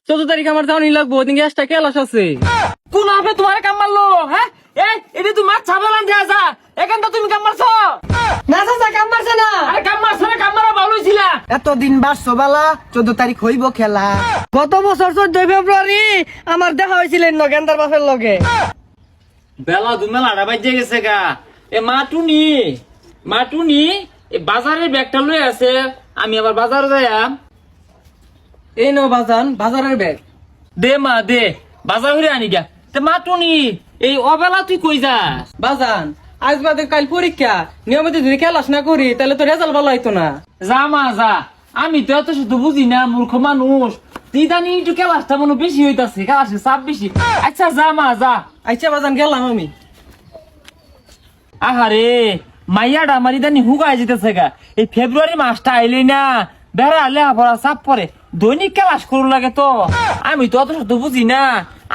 14 তারিখ আমার যাওয়ানি লাগবো, ওদিন গ্যাসটা কেলাস আছে। কোন আপনি তোমার কাম মারলো? হ্যাঁ, এটা তুমি মাছ ছাবালান দেয়া যা, এখানটা তুমি কাম মারছো না চাচা, কাম মারছে না। আরে কাম মারছো না, কাম মারা ভালো ছিল। এতদিন বাড়ছো বালা, 14 তারিখ হইব খেলা। গত বছর 14 ফেব্রুয়ারি আমার দেখা হয়েছিল গেন্দার বাপের লগে। বেলা দুমেলাটা বাজে গেছে গা। এ মাটুনি এ বাজারের ব্যাগটা লয়ে আছে, আমি আবার বাজারে যাইয়াম। এই নো বাজান, বাজারের ব্যাগ। দে মা দে, বাজার হইরে আনি গা। তে মাটুনি এই অবেলা তুই কই যাস? বাজান, আজ বাদে কাল পরীক্ষা, নিয়মিত যদি ক্লাস না করি তাহলে তো রেজাল্ট ভালো হইতো না। যা মা যা, আমি তো এত শুধু বুঝি না, মূর্খ মানুষ। তুই জানি একটু ক্লাসটা মনে বেশি হইতাছে, ক্লাসে চাপ বেশি। আচ্ছা যা মা যা। আচ্ছা বাজান, গেলাম আমি। আহারে মাইয়াটা আমার ইদানি হুগাই যেতেছে গা। এই ফেব্রুয়ারি মাসটা আইলেই না বেড়া লেহাপড়া চাপ পরে, দৈনিক ক্লাস করু লাগে তো। আমি তো অত শত বুঝি না,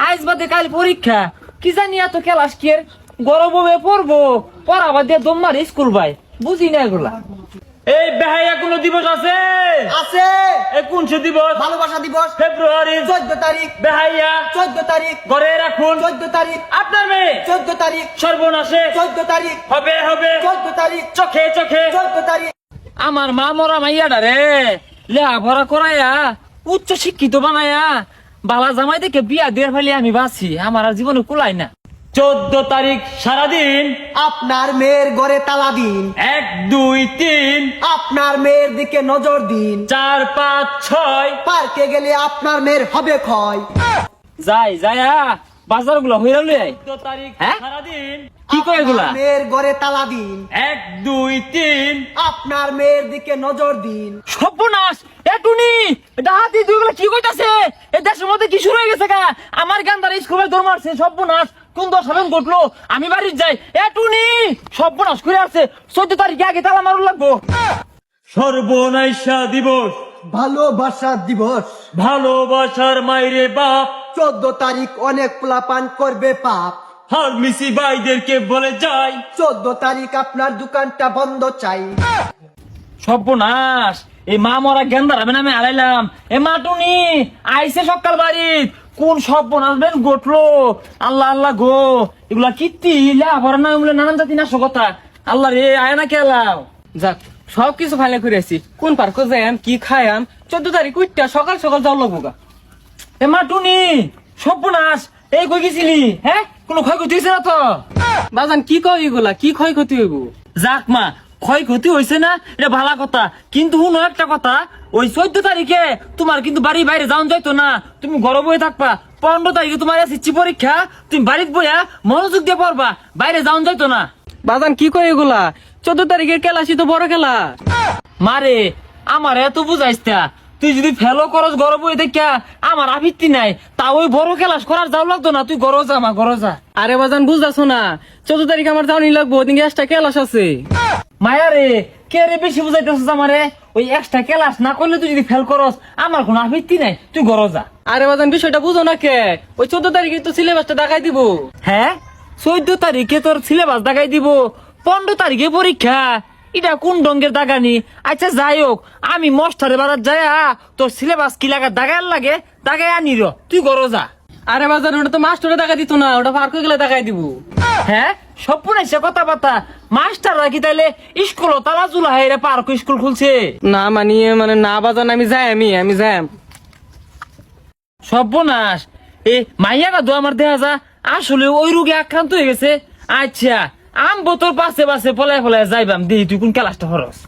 আজ বাদে কাল পরীক্ষা, কি জানি এত ক্লাস কি গরম হবে পড়বো, পড়াবার দিয়ে দম মারে স্কুল ভাই, বুঝি না এগুলা। এই বেহাইয়া কোনো দিবস আছে? আছে কোন সে দিবস? ভালোবাসা দিবস, ফেব্রুয়ারি 14 তারিখ। বেহাইয়া 14 তারিখ ঘরে রাখুন। 14 তারিখ। আপনার মেয়ে 14 তারিখ। সর্বনাশে 14 তারিখ। হবে হবে 14 তারিখ। চোখে চোখে। 14 তারিখ। আমার মা মরা মাইয়াডা রে লেহাপড়া করাইয়া উচ্চ শিক্ষিত বানায়া বালা জামাই দেখে বিয়া দিয়ে ফেলে আমি বাঁচি, আমার আর জীবনে কুলাই না। 14 তারিখ সারাদিন আপনার মেয়ের ঘরে তালা দিন। 1 2 3 আপনার মেয়ের দিকে নজর দিন। 4 5 6 পার্কে গেলে আপনার মেয়ের হবে ক্ষয়। যায়া বাজার গুলা হইয়া লই। 14 তারিখ সারাদিন কি কয় এগুলা? আপনার মেয়ের ঘরে তালা দিন। 1 2 3 আপনার মেয়ের দিকে নজর দিন। সর্বনাশ! এটুনি ডাহাতি দুইগুলো কি কইতাছে? এই দেশের মধ্যে কি শুরু হয়ে গেছে গা? আমার গান্দার স্কুলে দৌড় মারছে, সর্বনাশ! কোন দশ হবেন ঘটলো? আমি বাড়ির যাই। এটুনি সর্বনাশ করে আছে, 14 তারিখে আগে তালা মারু লাগবো। সর্বনাশা দিবস, ভালোবাসা দিবস, ভালোবাসার মাইরে বাপ, 14 তারিখ অনেক পোলাপান করবে পাপ। হার মিসি ভাইদেরকে বলে যাই, 14 তারিখ আপনার দোকানটা বন্ধ চাই। সর্বনাশ! এই মা মরা গেন্দার আমি নামে আলাইলাম। এ মাটুনি আইসে সকাল বাড়ি, কোন সর্বনাশ বেন ঘটলো? আল্লাহ আল্লাহ গো, এগুলা কীর্তি লেহাপড়া না বলে নানান জাতি নাশো কথা। আল্লাহ রে, আয় না কেলাও। যাক, সবকিছু ফাইনাল করে আসি। কোন পার্কে যাইম, কি খাইম, 14 তারিখ উঠটা সকাল সকাল যাও লাগবো গা। এ মাটুনি সর্বনাশ! এই কই গেছিলি? হ্যাঁ, কোনো ক্ষয়ক্ষতি হয়েছে না তো? বাজান কি কই এগুলা, কি ক্ষয়ক্ষতি হইব? যাক মা, ক্ষয়ক্ষতি হয়েছে না এটা ভালো কথা, কিন্তু শুনো একটা কথা, ওই 14 তারিখে তোমার কিন্তু বাড়ি বাইরে যাওয়া যাইতো না, তুমি ঘরে বয়ে থাকবা। 15 তারিখে তোমার এসএসসি পরীক্ষা, তুমি বাড়িতে বইয়া মনোযোগ দিয়ে পড়বা, বাইরে যাওয়া যাইতো না। বাজান কি কই এগুলা? 14 তারিখের খেলাসি তো বড় খেলা। মারে আমার এত বুঝাইছা, তুই যদি ফেলো করস ঘরে বই দেখা আমার আপত্তি নাই, তা ওই বড় খেলাস করার যাও লাগতো না, তুই ঘরে যা মা, ঘরে যা। আরে বাজান বুঝাছো না, 14 তারিখ আমার যাওয়ানি লাগবো, ওদিন গ্যাসটা কেলাস আছে। মায়া রে, কে রে বেশি বুঝাইতেছিস আমারে? ওই এক্সট্রা ক্লাস না করলে তুই যদি ফেল করস আমার কোনো আপত্তি নাই, তুই ঘরে যা। আরে বাজান বিষয়টা বুঝো না কে? ওই 14 তারিখে তো সিলেবাসটা দেখাই দিব। হ্যাঁ, 14 তারিখে তোর সিলেবাস দেখাই দিব, 15 তারিখে পরীক্ষা, এটা কোন ডঙ্গের দাগানি? আচ্ছা যাই হোক, আমি মস্টারে বাজার যাইয়া তোর সিলেবাস কি লাগা দাগার লাগে দাগাই আনি র, তুই ঘরে যা। আরে বাজান ওটা তো মাস্টারে দেখা দিত না, ওটা পার্কে গেলে দেখাই দিব। হ্যাঁ, সপ্ন এসে কথা বার্তা মাস্টার রাখি তাইলে স্কুল তালা জুলা হাইরে পার্ক স্কুল খুলছে না মানে না বাজান, আমি যাই, আমি যাই। সর্বনাশ! এ মাইয়াটা দো আমার দেখা যা আসলে ওই রোগে আক্রান্ত হয়ে গেছে। আচ্ছা আম বোতল পাশে পাশে ফলায় ফলায় যাইবাম, দেখি তুই কোন ক্লাসটা হরস।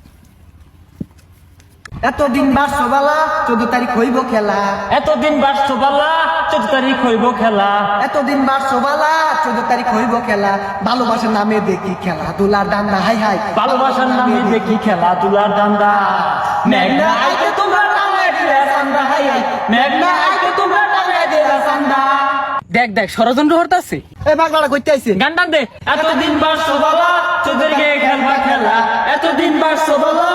এতদিন বাড়ছো বালা, 14 তারিখ হইব খেলা। এতদিন বাসতো পাল্লা, 14 তারিখ হইব খেলা। এতদিন বাড়ছো বালা, 14 তারিখ হইব খেলা। ভালোবাসার নামে দেখি খেলা দুলার দান্দা, হাই হাই ভালোবাসার নামে দেখি খেলা তুলার দান্দা। মেঘনা আইতে তোমরা টাঙ্গাই দিলা চান্দা, হাই হাই মেঘনা আইতে তোমরা টাঙ্গাই দিলা চান্দা। দেখ ষড়যন্ত্র হরতাছে। এই পাগলাটা কইতে আইছে। গান টান দে। এতদিন বাসতো পাল্লা, 14 তারিখে খেলবা খেলা। এতদিন বাসতো পাল্লা।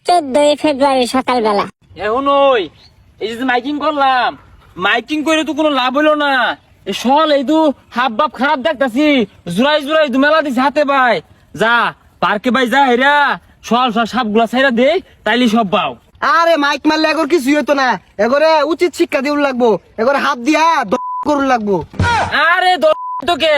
14 ফেব্রুয়ারি সকালবেলা এখন ওই এই যে মাইকিং করলাম, মাইকিং করে তো কোনো লাভ হইলো না। এই সল এই দু হাব বাপ খারাপ দেখতাছি, জুড়াই দু মেলা দিছে হাতে ভাই। যা পার্কে ভাই যা হেরা সল সাপ গুলা ছাইরা দে, তাইলে সব পাও। আরে মাইক মারলে এগর কিছুই হতো না, এগরে উচিত শিক্ষা দিউল লাগবো, এগরে হাত দিয়া করুন লাগবো। আরে তোকে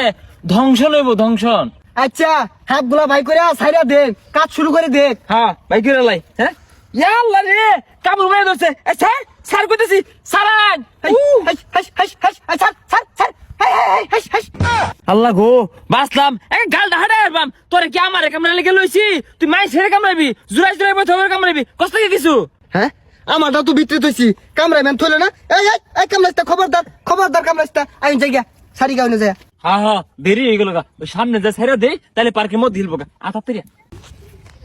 ধ্বংস লইব ধ্বংসন। আচ্ছা হাত গুলা ভাই করে সাইরা দেখ, কাজ শুরু করে দেখ। হ্যাঁ ভাই করে লাই। হ্যাঁ ইয়াল্লা রে কামড় মেরে ধরছে। স্যার স্যার কইতেছি সারান। আল্লাহ গো বাসলাম এক গাল ডাহাড়ে আরবাম। তোরে কি আমারে কামড়া লেগে লইছি? তুই মাই ছেড়ে কামড়াবি, জুরাই জুরাই বই থবে কামড়াবি, কষ্ট কি কিছু? হ্যাঁ আমারটা তো বিতরিত হইছি, কামরাইম্যান থইলে না। এই কামরাইস্তা, খবরদার কামরাইস্তা, আইন জায়গা সারি গাউনে যায়। হ্যাঁ হ্যাঁ দেরি হয়ে গেল গা, ওই সামনে যা ছেড়ে দে তাহলে পার্কের মধ্যে হিলবো গা। আতাত্তরিয়া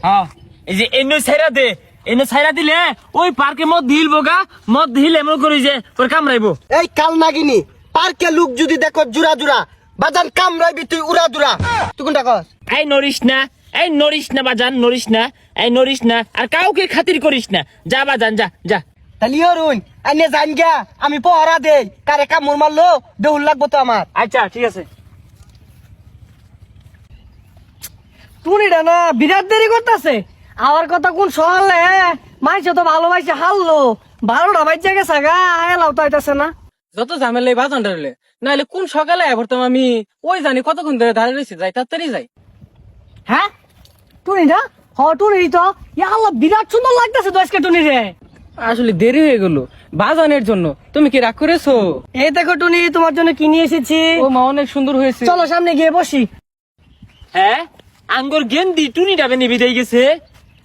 হ্যাঁ এই যে এনে ছেড়ে দে, এনে ছাইরা দিলে ওই পার্কের মধ্যে হিলবো গা। মধ্যে হিলে এমন করি যে তোর কামড়াইবো। এই কাল নাগিনি পার্কে লোক যদি দেখো জুরা জুরা বাজান কামরাইবি তুই উড়া দুরা। তুই কোনটা কস? এই নরিস না, এই নরিস না বাজান, নরিস না, এই নরিস না, আর কাউকে খাতির করিস না। যা বাজান যা যা। তাহলে অরুণ আইনে জান গিয়া, আমি পহরা দেই, কারে কামড় মারলো দেহুল লাগবো তো আমার। আচ্ছা ঠিক আছে। টুনিটা না বিরাট দেরি করতেছে, আমার কথা কোন সহালে মাইছে তো ভালোবাসে হারলো, 12টা বাজে গেছে গা, এলাও তো আইতাছে না। যত ঝামেলা বাজান ধরলে নাহলে কোন সকালে আইবরতাম আমি, ওই জানি কতক্ষণ ধরে দাঁড়িয়ে রয়েছে, যাই তাড়াতাড়ি যাই। হ্যাঁ টুনিটা টুনি তো আল্লাহ বিরাট সুন্দর লাগতেছে তো আজকে টুনি রে। আসলে দেরি হয়ে গেল বাজানের জন্য, তুমি কি রাগ করেছো? এই দেখো টুনি তোমার জন্য কি নিয়ে এসেছি। ও মা অনেক সুন্দর হয়েছে, চলো সামনে গিয়ে বসি। হ্যাঁ আঙ্গুর গেন্দি টুনি ডাবে নিবি দিয়ে গেছে।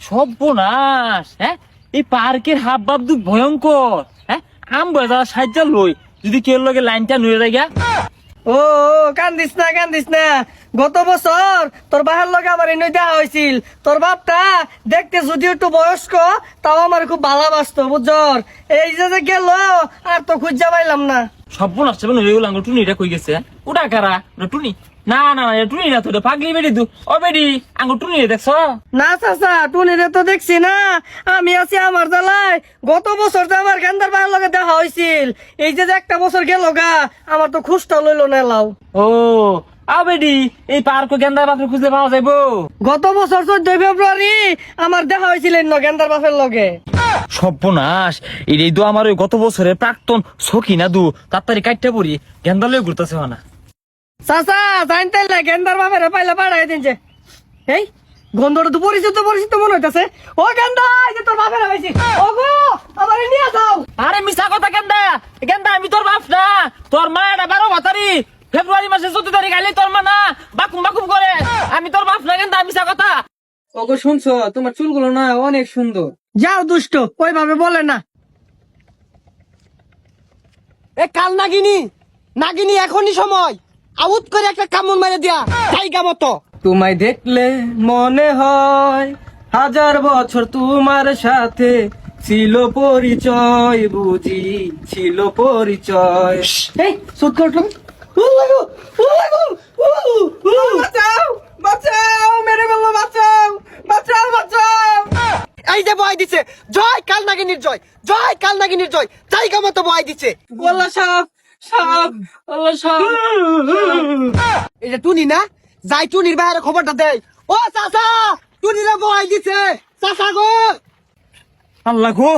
সর্বনাশ। হ্যাঁ এই পার্কের হাব ভাব দুঃখ ভয়ঙ্কর। হ্যাঁ আম বাজার সাহায্য লই যদি কেউ লগে লাইনটা নুয়ে যায় গা। ও কান্দিস না, গত বছর তোর বাহার লগে আমার এনে দেওয়া হয়েছিল। তোর বাপটা দেখতে যদিও একটু বয়স্ক, তাও আমার খুব ভালোবাসতো বুঝর। এই যে গেল আর তো খুঁজা পাইলাম না। সর্বনাশ সেবেন হয়ে গেল। আঙ্গুর টুনিটা কই গেছে? ওটা কারা? ওটা টুনি? না না না টুনি না, তো ওটা পাগলি বেড়ি দু। ও বেড়ি আঙ্গুর টুনি দেখছ? না চাচা টুনিরে তো দেখছি না, আমি আছি আমার জ্বালায়। গত বছর তো আমার গেন্দার বাহার লগে দেখা হয়েছিল, এই যে একটা বছর গেল গা, আমার তো খুঁজটা লইলো না এলাও। ও আবেডি এই পার্ক গেন্দার বাপরে খুঁজে পাওয়া যাইবো? গত বছর 14 ফেব্রুয়ারি আমার দেখা হয়েছিল গেন্দার বাপের লগে। সর্বনাশ। এই তো আমার ওই গত বছরের প্রাক্তন সখী না দু, তাড়াতাড়ি কাটতে পড়ি, গেন্দা লয়ে ঘুরতেছে না। চাচা জানতে গেন্দার বাপের পাইলে পাঠাই দিনছে। এই গন্ধটা তো পরিচিত মনে হইতাছে। ও গেন্দা এই যে তোর বাপের হয়েছি, ওগো আমার নিয়ে যাও। আরে মিছা কথা গেন্দা, গেন্দা আমি তোর বাপ না, তোর মা। এটা 12 তারিখ ফেব্রুয়ারি মাসের 14 তারিখ আইলে তোর মা না বাকুম বাকুম করে। আমি তোর বাপ না গেন্দা, মিছা কথা। ওগো শুনছো, তোমার চুলগুলো না অনেক সুন্দর। যাও দুষ্ট, ওইভাবে বলে না। এ কাল নাগিনি এখনই সময়, আউট করে একটা কামড় মেরে দিয়া জায়গা মতো। তোমায় দেখলে মনে হয় 1000 বছর তোমার সাথে ছিল পরিচয়, বুঝি ছিল পরিচয়। এই সুদ করলাম। বাঁচাও মেরে ফেললো, বাঁচাও। এই যে বয় দিছে, জয় কাল নাগিনীর জয়, জায়গা মতো বয় দিছে। আল্লাহ সাপ, আল্লাহ সাপ। এই যে টুনি না, যাই টুনির বাইরে খবরটা দেয়। ও চাচা টুনিরা বয় দিছে, চাচা গো। আল্লাহ গো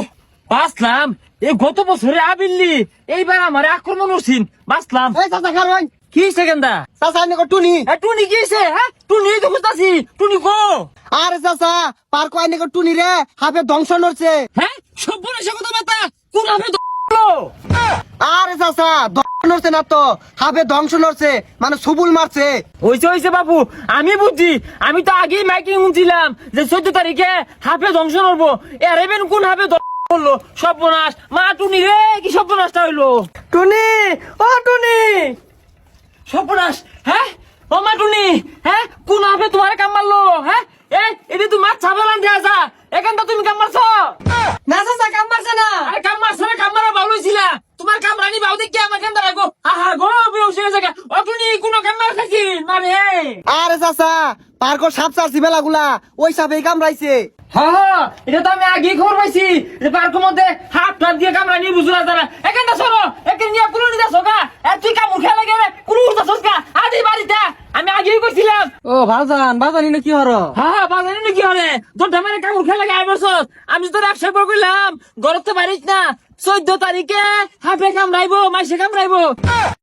বাঁচলাম। এই গত বছরে আবিল্লি, এইবার আমার আক্রমণ হচ্ছিন, বাঁচলাম। এই চাচা কারণ কি হয়েছে গেন্দা? চাচা এনে টুনি। টুনি কি হয়েছে? হ্যাঁ টুনি তো খুঁজতাছি, টুনি গো। আরে চাচা পার কয় নাকি টুনি রে হাফে ধ্বংস নড়ছে। হ্যাঁ সর্বনাশ কথা বার্তা কোন হবে? আরে চাচা ধ্বংস নড়ছে না তো, হাফে ধ্বংস নড়ছে, মানে সুবুল মারছে। হয়েছে বাবু, আমি বুঝছি। আমি তো আগেই মাইকিং শুনছিলাম যে 14 তারিখে হাফে ধ্বংস করবো। এরেবেন কোন হাফে করলো? সর্বনাশ। মা টুনি রে, কি সর্বনাশটা হইলো? টুনি, ও টুনি, সর্বনাশ। হ্যাঁ ও মা টুনি, হ্যাঁ কোন হাফে তোমার কাম মারলো? হ্যাঁ এটা তুমি মাছ ছাবেলান দেয়া যা, এখানটা তুমি কাম মারছো না চাচা কাম পারছে না। আরে কাম মারছো না, কাম মারা ভালো ছিল। তোমার কাম রানি বাউ দেখি আমার কান্দা রাখো। আহা গো বেউসে জায়গা অটুনি কোন কাম মার খাইছি মানে। আরে চাচা পার্ক সাপ চারছি বেলাগুলা, ওই সাপেই কামড়াইছে। হ্যাঁ এটা তো আমি আগেই খবর পাইছি যে পার্কের মধ্যে হাত টাপ দিয়ে কামড়ানি বুঝলা তারা। এখানটা সরো, এখানে নিয়ে কুলুনি যাচ্ছ গা। তুই কামড় খেলা গেলে কুলুর যাচ্ছ গা আদি বাড়িতে, আমি আগেই কইছিলাম। ও বাজান বাজানি না কি হর হ্যাঁ বাজানি নাকি হরে তোর ধামারে কামড় খেলা লাগে আইবছ আমি তো রাখছে কইলাম ঘর তো বাড়িস না 14 তারিখে হাফে কামড়াইবো মাইসে কামড়াইবো